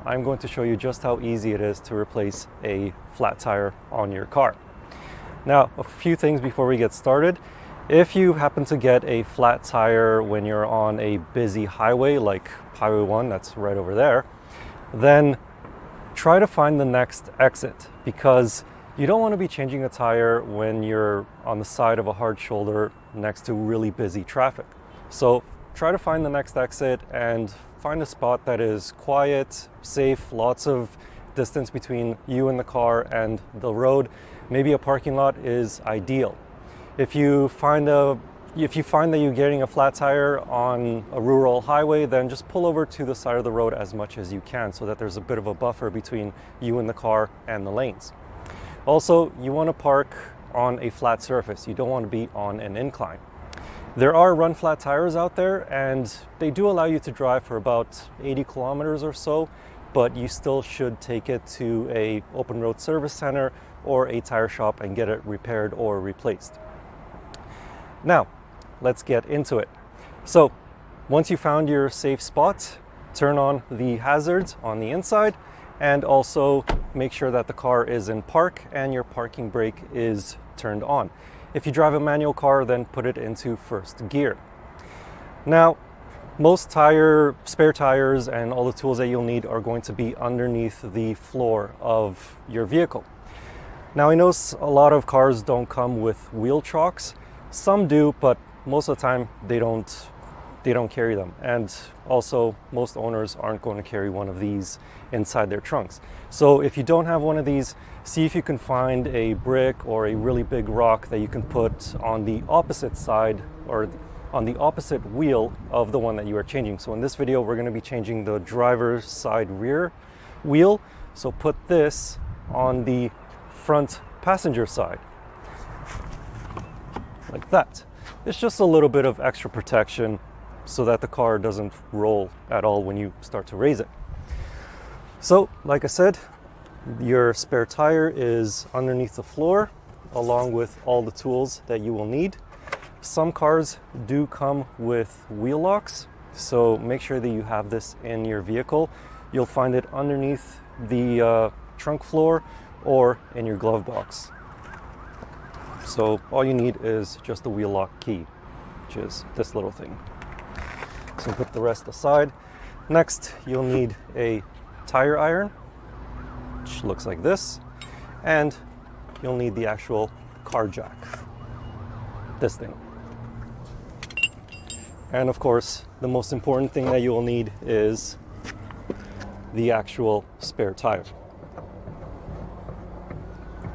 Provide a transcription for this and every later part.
I'm going to show you just how easy it is to replace a flat tire on your car. Now, a few things before we get started. If you happen to get a flat tire when you're on a busy highway, like Highway 1, that's right over there, then try to find the next exit, because you don't want to be changing a tire when you're on the side of a hard shoulder next to really busy traffic. So try to find the next exit and find a spot that is quiet, safe, lots of distance between you and the car and the road. Maybe a parking lot is ideal. If you find that you're getting a flat tire on a rural highway, then just pull over to the side of the road as much as you can so that there's a bit of a buffer between you and the car and the lanes. Also, you want to park on a flat surface. You don't want to be on an incline. There are run flat tires out there, and they do allow you to drive for about 80 kilometers or so, but you still should take it to a OpenRoad service center or a tire shop and get it repaired or replaced. Now, let's get into it. So, once you found your safe spot, turn on the hazards on the inside, and also make sure that the car is in park and your parking brake is turned on. If you drive a manual car, then put it into first gear. Now, most spare tires and all the tools that you'll need are going to be underneath the floor of your vehicle. Now, I know a lot of cars don't come with wheel chocks. Some do, but most of the time they don't carry them. And also, most owners aren't going to carry one of these inside their trunks. So if you don't have one of these, see if you can find a brick or a really big rock that you can put on the opposite side or on the opposite wheel of the one that you are changing. So in this video, we're going to be changing the driver's side rear wheel. So put this on the front passenger side, like that. It's just a little bit of extra protection so that the car doesn't roll at all when you start to raise it. So, like I said, your spare tire is underneath the floor, along with all the tools that you will need. Some cars do come with wheel locks, so make sure that you have this in your vehicle. You'll find it underneath the trunk floor or in your glove box. So all you need is just the wheel lock key, which is this little thing. So put the rest aside. Next, you'll need a tire iron, which looks like this, and you'll need the actual car jack, this thing. And of course, the most important thing that you will need is the actual spare tire.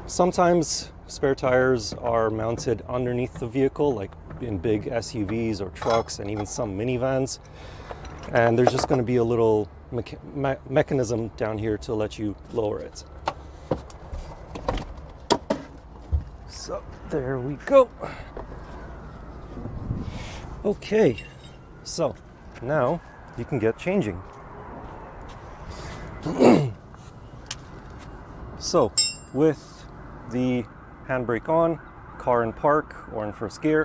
Sometimes spare tires are mounted underneath the vehicle, like in big SUVs or trucks and even some minivans. And there's just going to be a little mechanism down here to let you lower it. So there we go. Okay, so now you can get changing. So with the handbrake on, car in park or in first gear,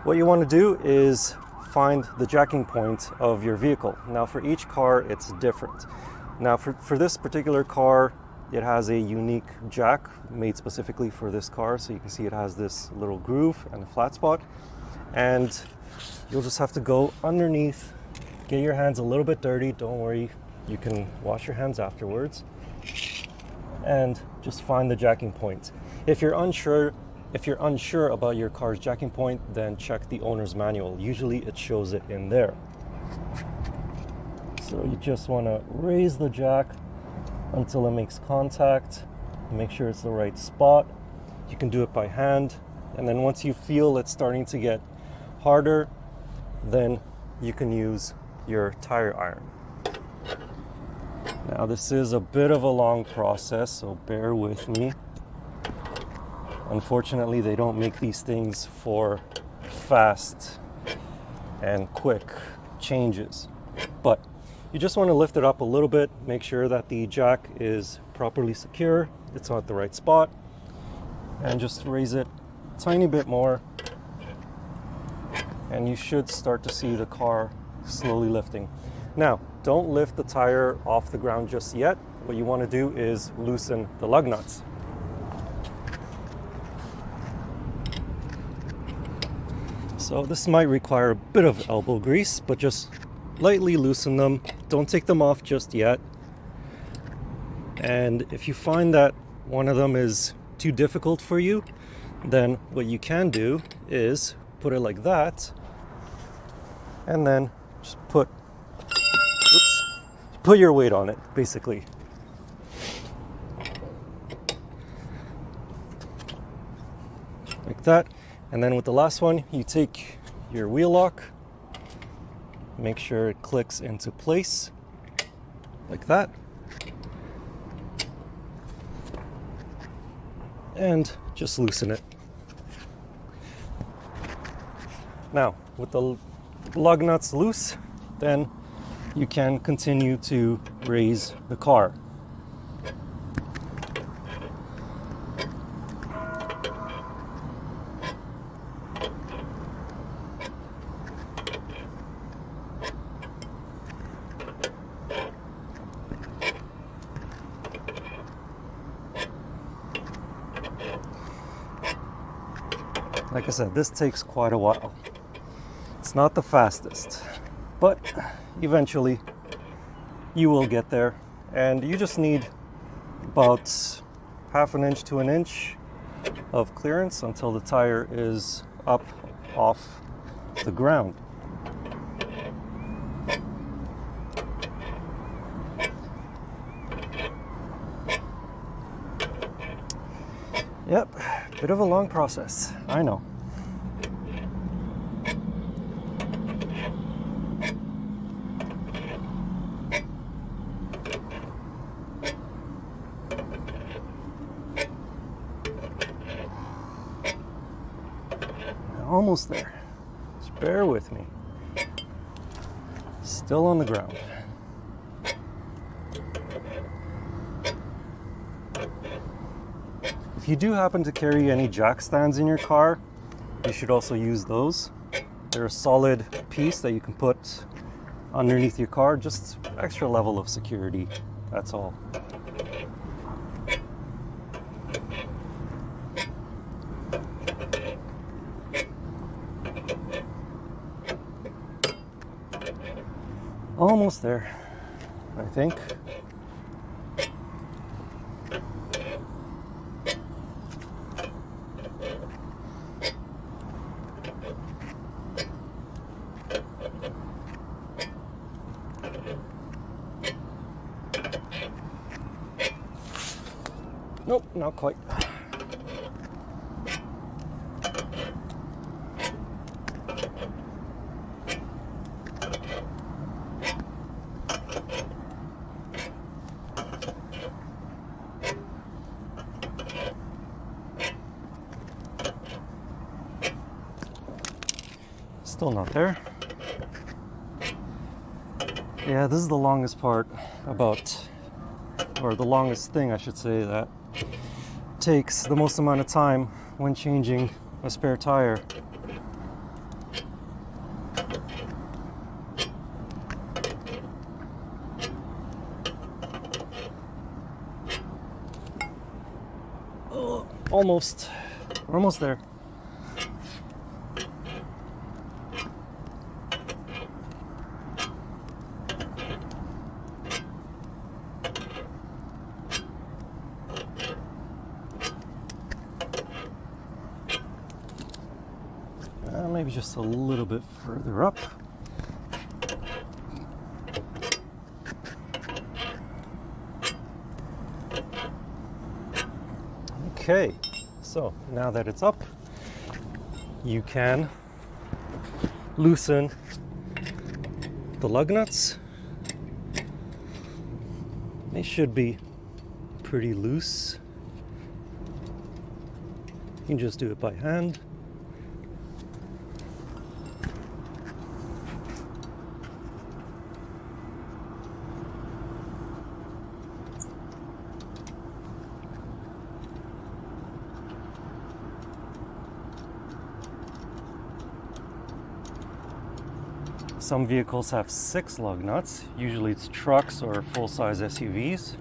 what you want to do is find the jacking point of your vehicle. Now for each car it's different. Now for this particular car, it has a unique jack made specifically for this car. So you can see it has this little groove and a flat spot, and you'll just have to go underneath, get your hands a little bit dirty, don't worry, you can wash your hands afterwards, and just find the jacking point. If you're unsure about your car's jacking point, then check the owner's manual. Usually it shows it in there. So you just want to raise the jack until it makes contact. Make sure it's the right spot. You can do it by hand. And then once you feel it's starting to get harder, then you can use your tire iron. Now this is a bit of a long process, so bear with me. Unfortunately, they don't make these things for fast and quick changes. But you just want to lift it up a little bit, make sure that the jack is properly secure, it's at the right spot, and just raise it a tiny bit more, and you should start to see the car slowly lifting. Now, don't lift the tire off the ground just yet. What you want to do is loosen the lug nuts. So this might require a bit of elbow grease, but just lightly loosen them. Don't take them off just yet. And if you find that one of them is too difficult for you, then what you can do is put it like that, and then just put your weight on it, basically. Like that. And then with the last one, you take your wheel lock, make sure it clicks into place, like that. And just loosen it. Now, with the lug nuts loose, then you can continue to raise the car. Like I said, this takes quite a while. It's not the fastest, but eventually you will get there, and you just need about 1/2 inch to 1 inch of clearance until the tire is up off the ground. Yep, bit of a long process, I know. Almost there. Just bear with me. Still on the ground. If you do happen to carry any jack stands in your car, you should also use those. They're a solid piece that you can put underneath your car, just extra level of security, that's all. Almost there, I think. Nope, not quite. Still not there. Yeah, this is the longest part or the longest thing I should say, that takes the most amount of time when changing a spare tire. Oh, almost. We're almost there. Maybe just a little bit further up. Okay, so now that it's up, you can loosen the lug nuts. They should be pretty loose. You can just do it by hand. Some vehicles have 6 lug nuts. Usually it's trucks or full-size SUVs.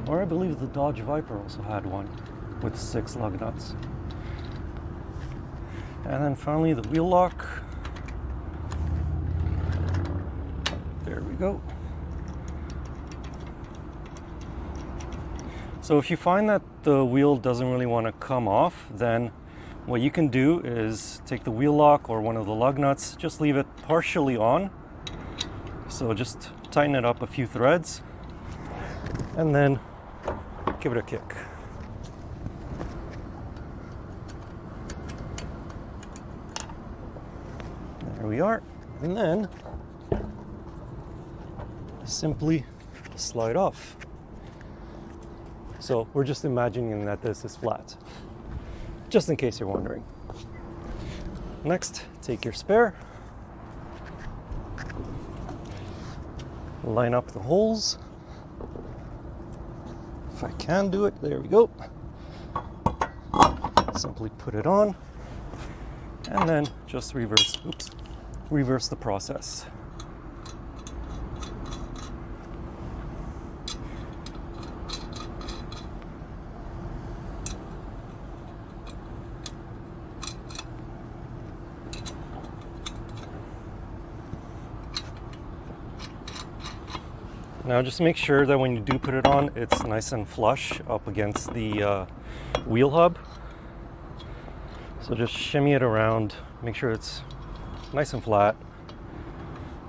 Or I believe the Dodge Viper also had one with 6 lug nuts. And then finally the wheel lock. There we go. So if you find that the wheel doesn't really want to come off, then what you can do is take the wheel lock or one of the lug nuts, just leave it partially on. So just tighten it up a few threads and then give it a kick. There we are. And then simply slide off. So we're just imagining that this is flat, just in case you're wondering. Next, take your spare, line up the holes. If I can do it, there we go. Simply put it on and then just reverse the process. Now just make sure that when you do put it on, it's nice and flush up against the wheel hub. So just shimmy it around, make sure it's nice and flat,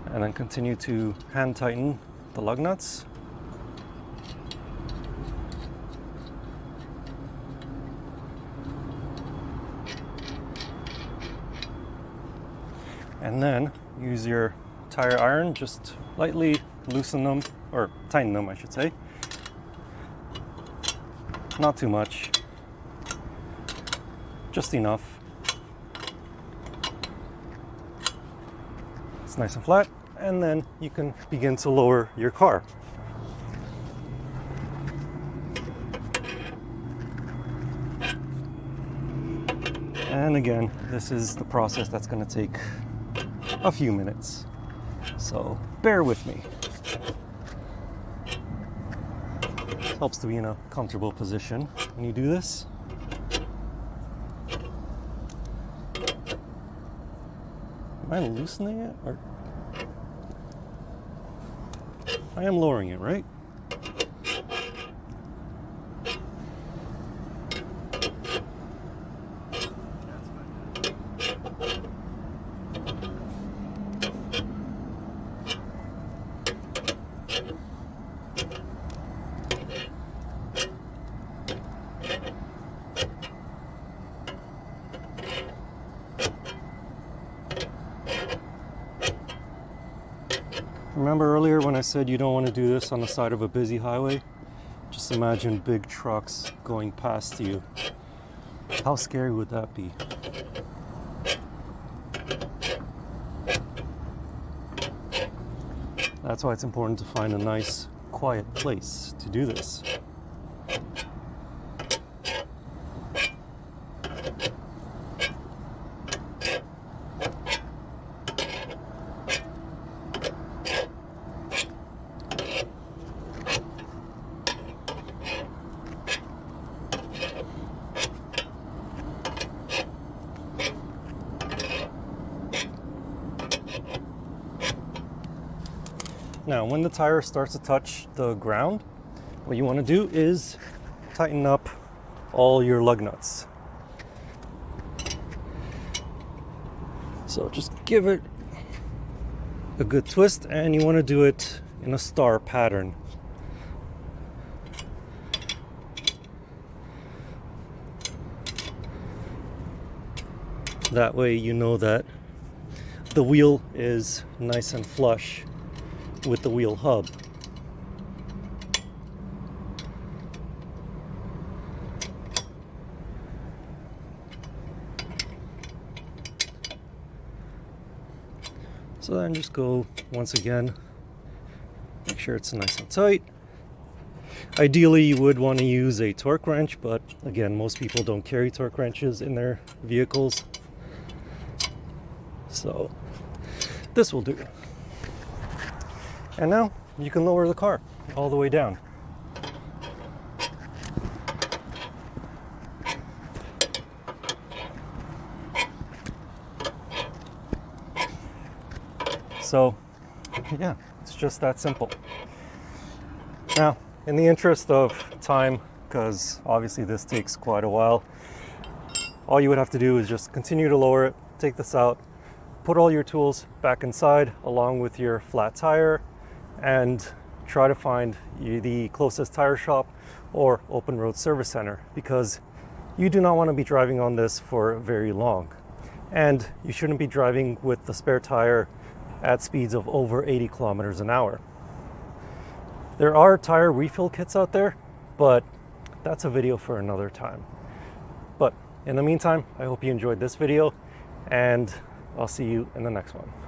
and then continue to hand tighten the lug nuts. And then use your tire iron, just lightly loosen them, or tighten them I should say. Not too much, just enough. It's nice and flat, and then you can begin to lower your car. And again, this is the process that's going to take a few minutes, so bear with me. Helps to be in a comfortable position when you do this. Am I loosening it, or I am lowering it, right? Remember earlier when I said you don't want to do this on the side of a busy highway? Just imagine big trucks going past you. How scary would that be? That's why it's important to find a nice, quiet place to do this. Now, when the tire starts to touch the ground, what you want to do is tighten up all your lug nuts. So just give it a good twist, and you want to do it in a star pattern. That way you know that the wheel is nice and flush with the wheel hub. So then just go once again, make sure it's nice and tight. Ideally you would want to use a torque wrench, but again, most people don't carry torque wrenches in their vehicles. So this will do. And now you can lower the car all the way down. So yeah, it's just that simple. Now, in the interest of time, because obviously this takes quite a while, all you would have to do is just continue to lower it, take this out, put all your tools back inside along with your flat tire, and try to find the closest tire shop or OpenRoad service center, because you do not want to be driving on this for very long. And you shouldn't be driving with the spare tire at speeds of over 80 kilometers an hour. There are tire refill kits out there, but that's a video for another time. But in the meantime, I hope you enjoyed this video, and I'll see you in the next one.